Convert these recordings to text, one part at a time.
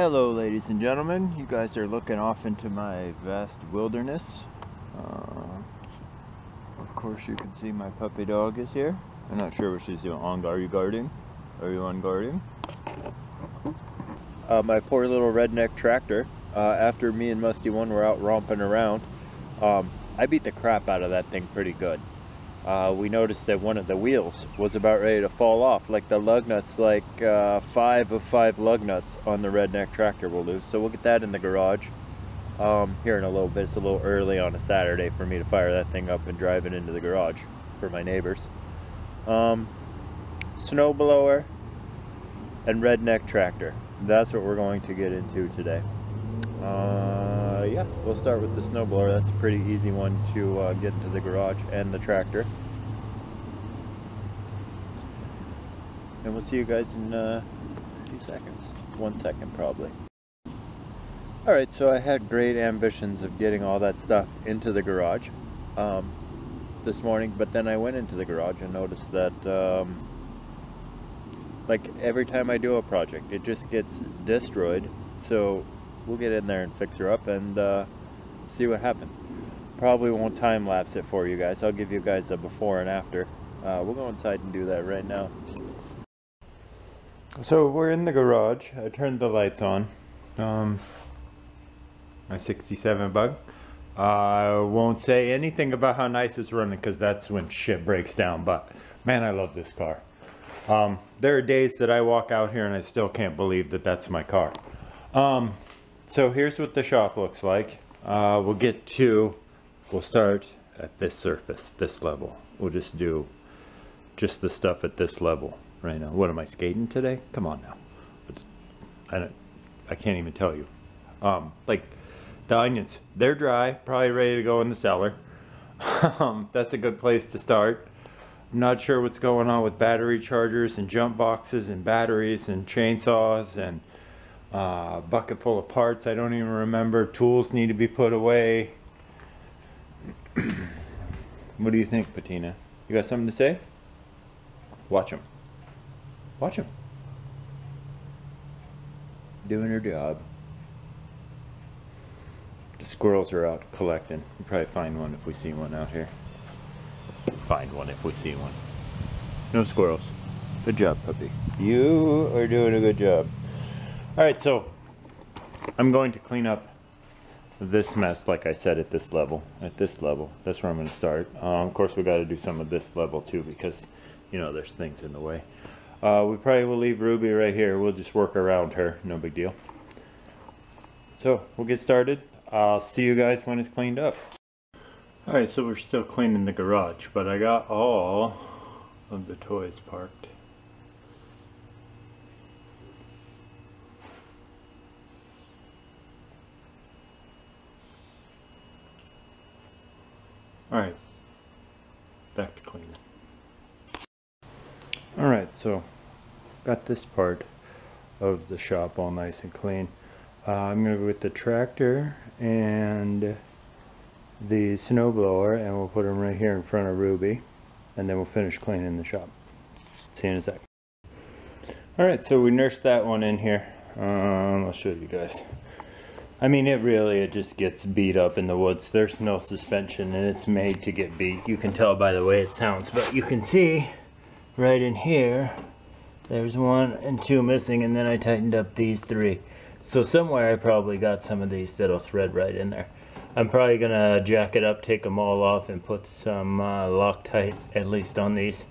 Hello ladies and gentlemen, you guys are looking off into my vast wilderness. Of course you can see my puppy dog is here. I'm not sure what she's doing. Are you guarding? Are you on guarding? My poor little redneck tractor, after me and Musty One were out romping around, I beat the crap out of that thing pretty good. We noticed that one of the wheels was about ready to fall off, like the lug nuts, like 5 of 5 lug nuts on the redneck tractor will lose. So we'll get that in the garage here in a little bit. It's a little early on a Saturday for me to fire that thing up and drive it into the garage for my neighbors. Snowblower and redneck tractor. That's what we're going to get into today. Yeah, we'll start with the snowblower. That's a pretty easy one to get into the garage, and the tractor. And we'll see you guys in a few seconds. 1 second probably. Alright, so I had great ambitions of getting all that stuff into the garage this morning, but then I went into the garage and noticed that like every time I do a project, it just gets destroyed. So we'll get in there and fix her up and see what happens. Probably won't time lapse it for you guys. I'll give you guys a before and after. We'll go inside and do that right now. So we're in the garage. I turned the lights on. My 67 Bug. I won't say anything about how nice it's running because that's when shit breaks down, but man, I love this car. There are days that I walk out here and I still can't believe that that's my car. So here's what the shop looks like. We'll start at this surface, this level. We'll just do just the stuff at this level right now. What am I skating today? Come on now. I can't even tell you. Like the onions, they're dry, probably ready to go in the cellar. That's a good place to start. I'm not sure what's going on with battery chargers and jump boxes and batteries and chainsaws and bucket full of parts. I don't even remember. Tools need to be put away. What do you think, Patina? You got something to say? Watch him. Watch him. Doing her job. The squirrels are out collecting. We'll probably find one if we see one out here. Find one if we see one. No squirrels. Good job, puppy. You are doing a good job. Alright, so I'm going to clean up this mess, like I said, at this level. That's where I'm going to start. Of course, we got to do some of this level too because, you know, there's things in the way. We probably will leave Ruby right here. We'll just work around her. No big deal. So we'll get started. I'll see you guys when it's cleaned up. Alright, so we're still cleaning the garage, but I got all of the toys parked. Alright, back to cleaning. Alright, so got this part of the shop all nice and clean. I'm going to go with the tractor and the snowblower, and we'll put them right here in front of Ruby, and then we'll finish cleaning the shop. See you in a sec. Alright, so we nursed that one in here. I'll show you guys. I mean, it just gets beat up in the woods. There's no suspension and it's made to get beat. You can tell by the way it sounds, but you can see right in here, there's 1 and 2 missing, and then I tightened up these 3. So somewhere I probably got some of these that'll thread right in there. I'm probably gonna jack it up, take them all off, and put some Loctite at least on these,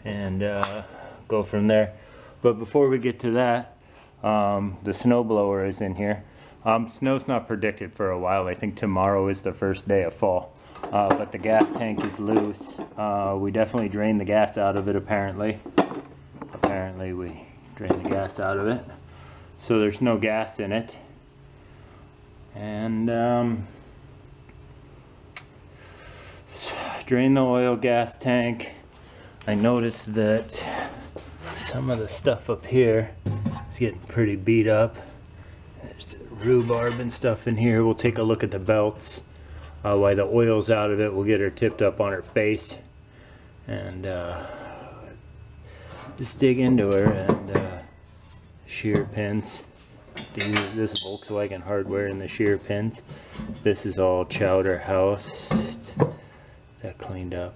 and go from there. But before we get to that, the snowblower is in here. Snow's not predicted for a while. I think tomorrow is the first day of fall. But the gas tank is loose. We definitely drained the gas out of it, apparently. Apparently we drained the gas out of it. So there's no gas in it. And drain the oil gas tank. I noticed that some of the stuff up here is getting pretty beat up. There's rhubarb and stuff in here. We'll take a look at the belts. While the oil's out of it, we'll get her tipped up on her face and just dig into her and shear pins. this Volkswagen hardware and the shear pins. This is all chowder housed. That cleaned up.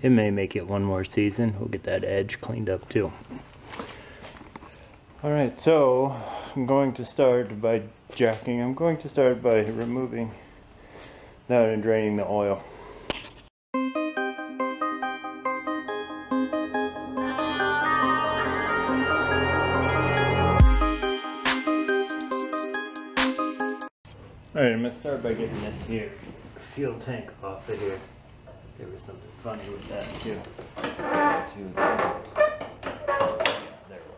It may make it one more season. We'll get that edge cleaned up too. Alright, so I'm going to start by jacking. I'm going to start by removing that and draining the oil. Alright, I'm going to start by getting this here fuel tank off of here. There was something funny with that too. Yeah, there it was.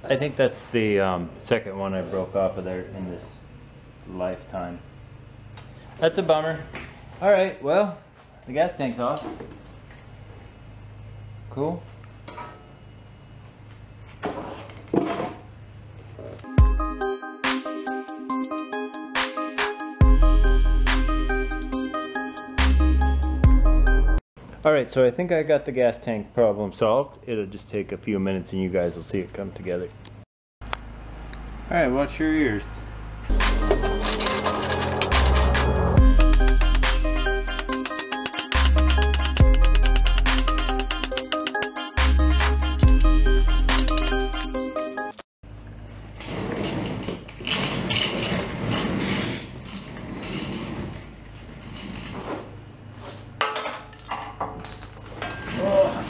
I think that's the second one I broke off of there in this lifetime. That's a bummer. Alright, well, the gas tank's off. Cool. Alright, so I think I got the gas tank problem solved. It'll just take a few minutes and you guys will see it come together. Alright, watch your ears.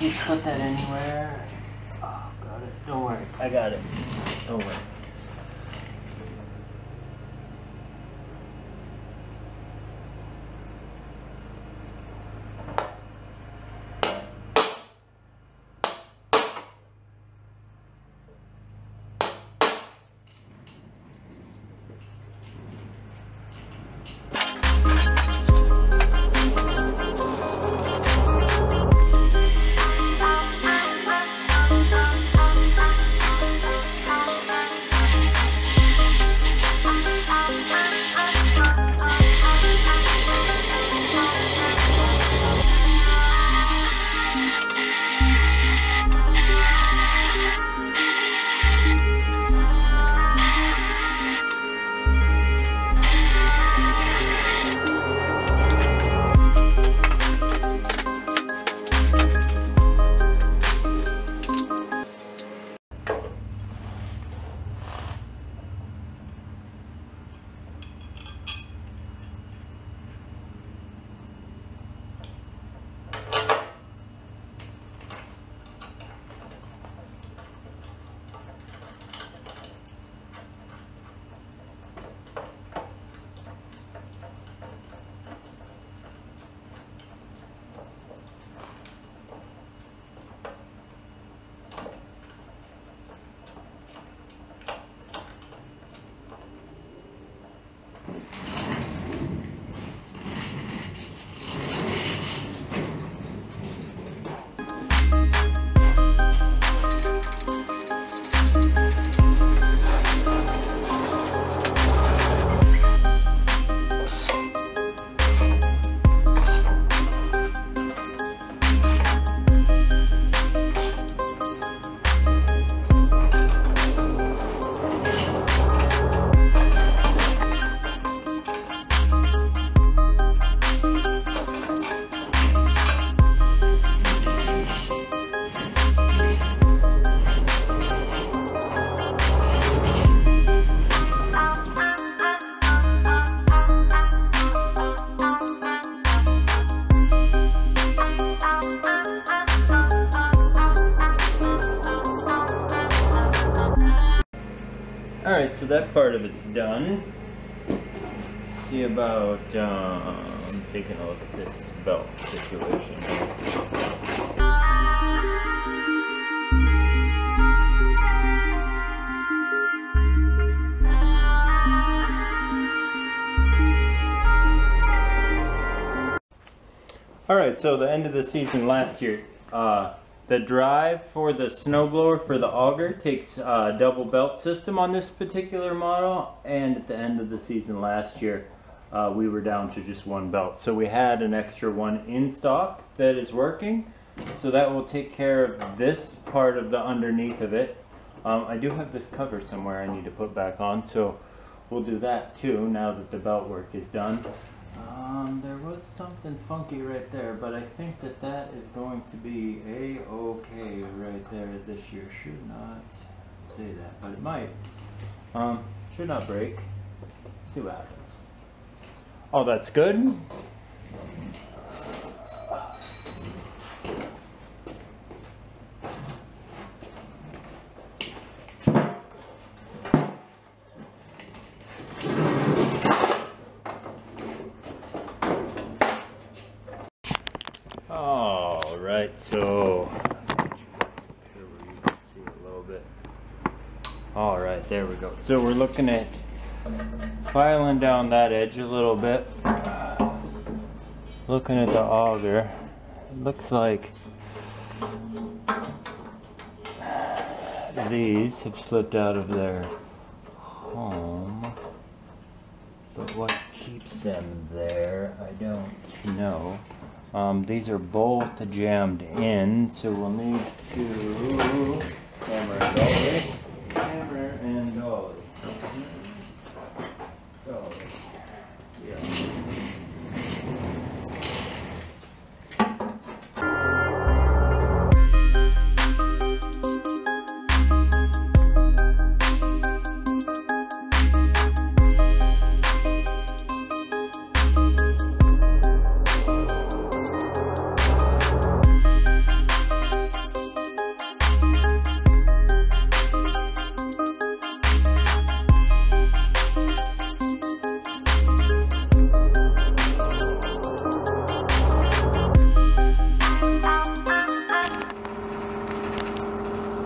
You put that anywhere. Oh, got it. Don't worry. I got it. Don't worry. Alright, so that part of it's done. See about taking a look at this belt situation. Alright, so the end of the season last year, the drive for the snowblower for the auger takes a double belt system on this particular model, and at the end of the season last year we were down to just one belt. So we had an extra one in stock that is working, so that will take care of this part of the underneath of it. I do have this cover somewhere I need to put back on, so we'll do that too now that the belt work is done. There was something funky right there, but I think that that is going to be a-okay right there. This year should not say that, but it might. Should not break. See what happens. Oh, that's good. Alright, so here where you can see a little bit. Alright, there we go. So we're looking at filing down that edge a little bit. Looking at the auger, it looks like these have slipped out of their home. But what keeps them there, I don't know. These are both jammed in, so we'll need to hammer and dolly. Hammer and dolly. Dolly. Yeah.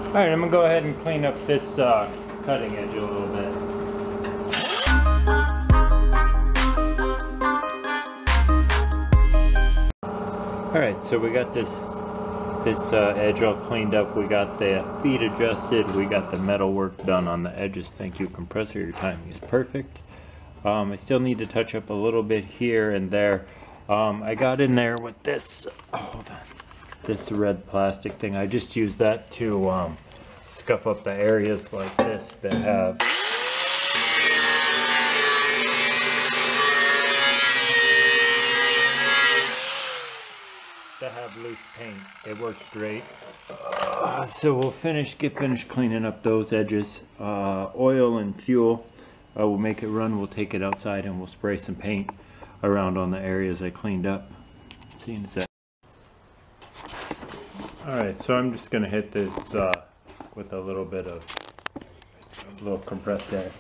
Alright, I'm going to go ahead and clean up this cutting edge a little bit. Alright, so we got this edge all cleaned up. We got the feet adjusted. We got the metal work done on the edges. Thank you, compressor. Your timing is perfect. I still need to touch up a little bit here and there. I got in there with this, hold on, this red plastic thing. I just use that to scuff up the areas like this that have loose paint. It works great. So we'll get finished cleaning up those edges. Oil and fuel. We'll make it run. We'll take it outside and we'll spray some paint around on the areas I cleaned up. See you in a sec. Alright, so I'm just going to hit this with a little bit of compressed air.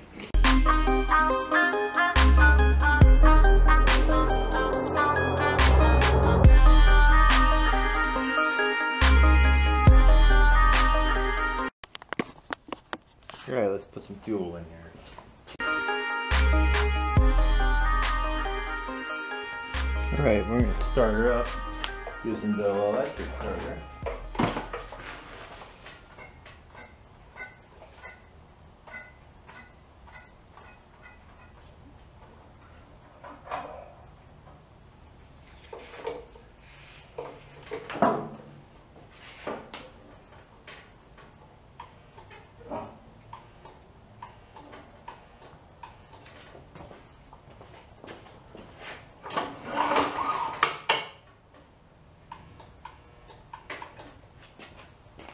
Alright, let's put some fuel in here. Alright, we're going to start her up using the electric starter.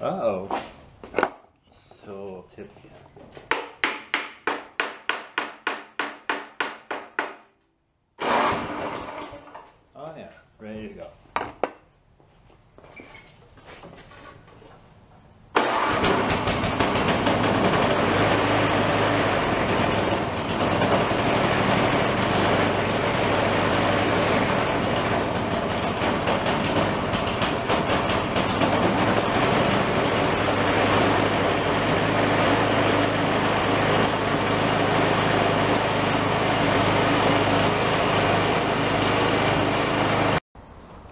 Uh-oh. So tip again. Oh yeah, ready to go.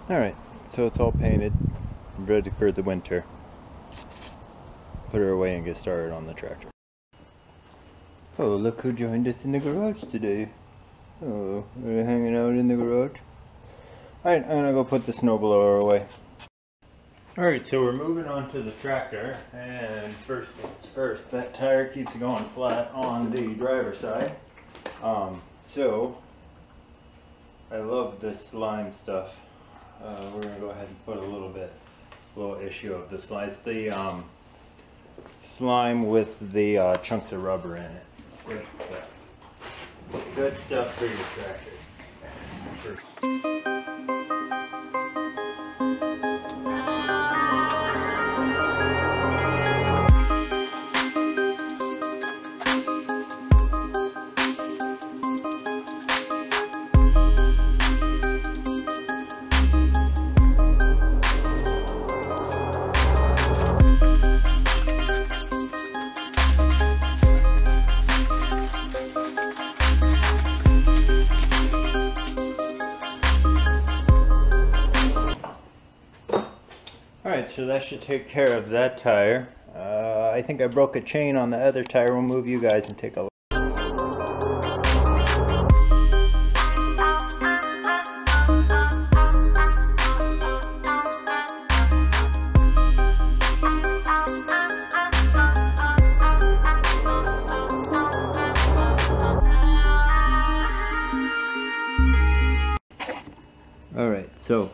Alright, so it's all painted, ready for the winter. Put her away and get started on the tractor. Oh, look who joined us in the garage today. Oh, we're hanging out in the garage. Alright, I'm gonna go put the snowblower away. Alright, so we're moving on to the tractor, and first things first, that tire keeps going flat on the driver's side. So I love this slime stuff. We're gonna go ahead and put a little issue of the slime. It's the slime with the chunks of rubber in it. Good stuff. Good stuff for your tractor. Alright, so that should take care of that tire. I think I broke a chain on the other tire. We'll move you guys and take a look. Alright, so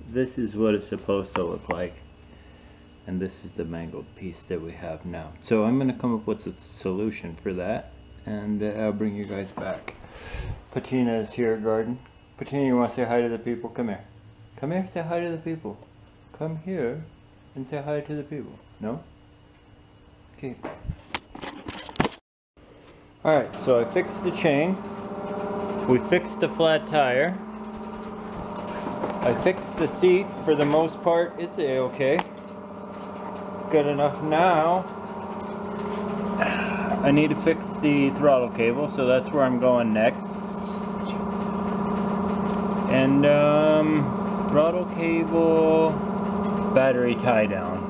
this is what it's supposed to look like, and this is the mangled piece that we have now. So I'm going to come up with a solution for that, and I'll bring you guys back. Patina is here at garden. Patina, you want to say hi to the people? Come here. Come here, say hi to the people. Come here and say hi to the people. No? Okay. Alright, so I fixed the chain. We fixed the flat tire. I fixed the seat. For the most part, it's a-okay. Good enough now. I need to fix the throttle cable, so that's where I'm going next. And throttle cable, battery tie down.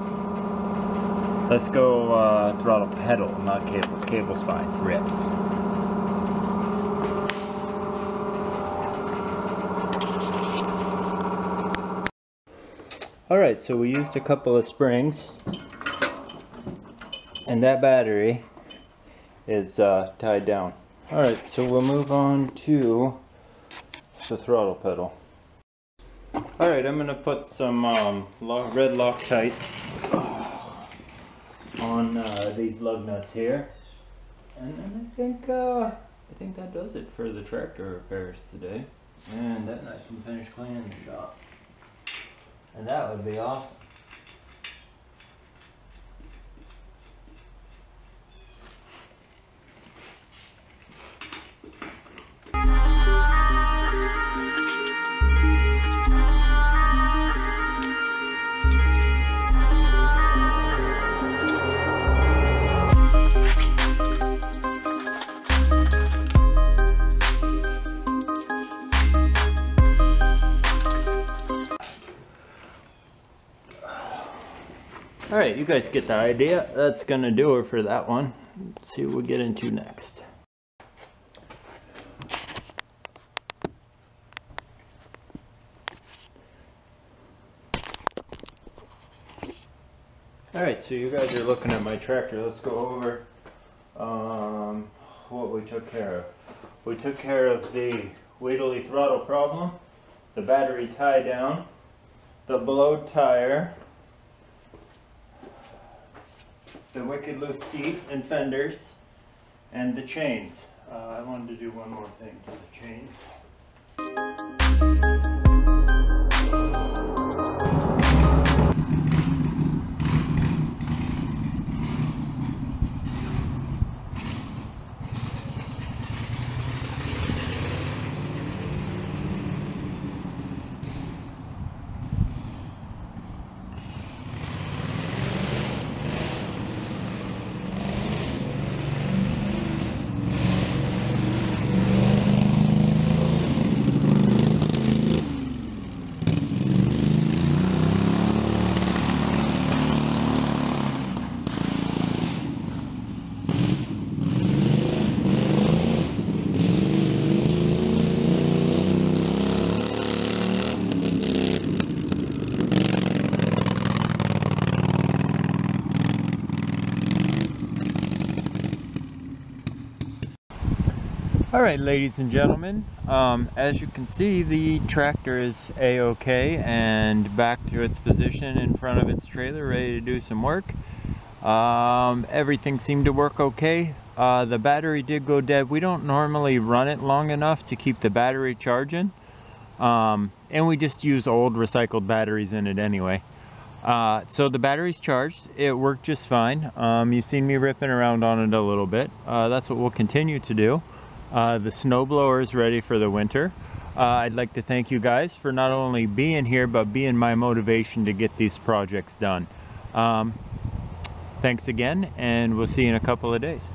Let's go throttle pedal, not cable. Cable's fine. Rips. Alright, so we used a couple of springs, and that battery is tied down. Alright, so we'll move on to the throttle pedal. Alright, I'm going to put some red Loctite on these lug nuts here. And then I think that does it for the tractor repairs today. And then I can finish cleaning the shop. And that would be awesome. Alright, you guys get the idea. That's gonna do it for that one. Let's see what we get into next. Alright, so you guys are looking at my tractor. Let's go over what we took care of. We took care of the wiggly throttle problem, the battery tie down, the blowed tire, the wicked loose seat and fenders, and the chains. I wanted to do one more thing to the chains. Alright, ladies and gentlemen, as you can see, the tractor is a-okay and back to its position in front of its trailer, ready to do some work. Everything seemed to work okay. The battery did go dead. We don't normally run it long enough to keep the battery charging, and we just use old recycled batteries in it anyway. So the battery's charged. It worked just fine. You've seen me ripping around on it a little bit. That's what we'll continue to do. The snowblower is ready for the winter. I'd like to thank you guys for not only being here, but being my motivation to get these projects done. Thanks again, and we'll see you in a couple of days.